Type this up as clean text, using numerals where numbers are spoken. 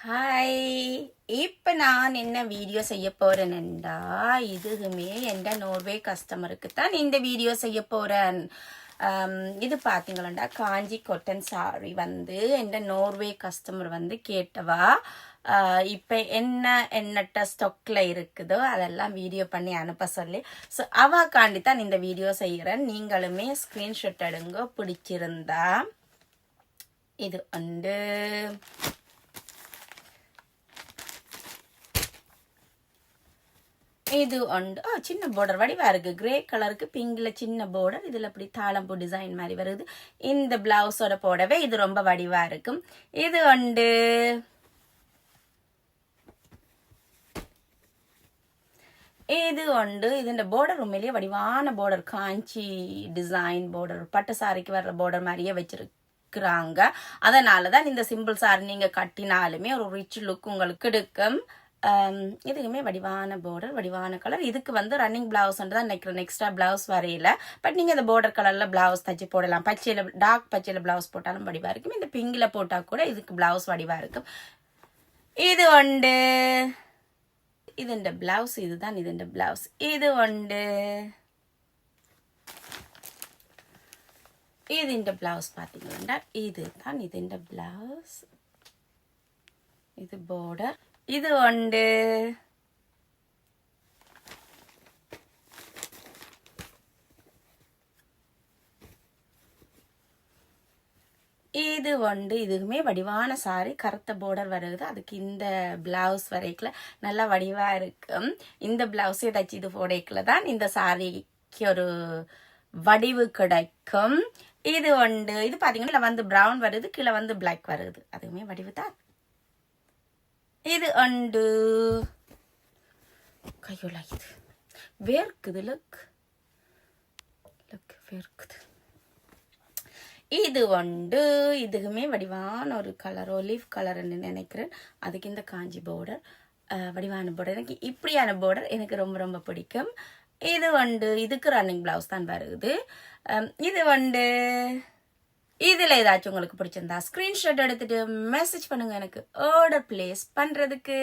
Hi, இப்போ நான் என்ன வீடியோ செய்ய போறேன்டா, இதுவுமே எந்த நோர்வே கஸ்டமருக்கு தான் இந்த வீடியோ செய்ய போறேன். இது பார்த்தீங்களா, காஞ்சி காட்டன் சாரி வந்து எந்த நோர்வே கஸ்டமர் வந்து கேட்டவா. இப்போ என்னட்ட ஸ்டாக்ல இருக்குதோ அதெல்லாம் வீடியோ பண்ணி அனுப்ப சொல்லி, ஸோ அவாக்காண்டி தான் இந்த வீடியோ செய்கிறேன். நீங்களுமே ஸ்க்ரீன்ஷாட் எடுங்க பிடிச்சிருந்தா. இது வந்து இது வந்து சின்ன பார்டர் வடிவா இருக்கு. கிரே கலருக்கு பிங்க்ல சின்ன பார்டர், இதுல அப்படி தாளம்பூ டிசைன் மாதிரி வருது. இந்த பிளவுஸோட போடவே இது ரொம்ப வடிவா இருக்கும். இது வந்து இதுண்ட பார்டர் உண்மையிலேயே வடிவான பார்டர், காஞ்சி டிசைன் பார்டர், பட்டு சாரிக்கு வர்ற பார்டர் மாதிரியே வச்சிருக்கிறாங்க. அதனாலதான் இந்த சிம்பிள் சாரி நீங்க கட்டினாலுமே ஒரு ரிச் லுக் உங்களுக்கு எடுக்கும். இதுக்குமே வடிவான பார்டர், வடிவான கலர். இதுக்கு வந்து ரன்னிங் பிளவுஸ் தான் நினைக்கிறேன், எக்ஸ்ட்ரா பிளவுஸ் வரையில. பட் நீங்க இந்த பார்டர் கலர்ல பிளவுஸ் தச்சு போடலாம். பச்சையில, டார்க் பச்சையில பிளவுஸ் போட்டாலும் வடிவா இருக்கும். இந்த பிங்க்ல போட்டா கூட இதுக்கு பிளவுஸ் வடிவா இருக்கும். இது வந்து இதுண்ட பிளவுஸ், இதுதான் இதுண்ட பிளவுஸ். இது வந்து இதுண்ட பிளவுஸ் பாத்தீங்கன்னா இதுதான் இதுண்ட பிளவுஸ். இது பார்டர். இது வந்து இதுவுமே வடிவான சாரி, கருத்த பார்டர் வருது. அதுக்கு இந்த பிளவுஸ் வரைக்கல நல்லா வடிவா இருக்கும். இந்த பிளவுஸ் ஏதாச்சும் இது போடைக்கல தான் இந்த சாரிக்கு ஒரு வடிவு கிடைக்கும். இது இது பாத்தீங்கன்னா வந்து பிரவுன் வருது, கீழே வந்து பிளாக் வருது. அதுவுமே வடிவு தான். இது கையோல இது வேர்க்குது. லுக் வேர்க்குது. இது இதுக்குமே வடிவான ஒரு கலர், ஒலிவ் கலர்ன்னு நினைக்கிறேன். அதுக்கு இந்த காஞ்சி பார்டர், வடிவான பார்டர். எனக்கு இப்படியான பார்டர் எனக்கு ரொம்ப ரொம்ப பிடிக்கும். இது இதுக்கு ரன்னிங் பிளவுஸ் தான் வருது. இது இதுல ஏதாச்சும் உங்களுக்கு பிடிச்சிருந்தா ஸ்கிரீன்ஷாட் எடுத்துட்டு மெசேஜ் பண்ணுங்க எனக்கு ஆர்டர் பிளேஸ் பண்றதுக்கு.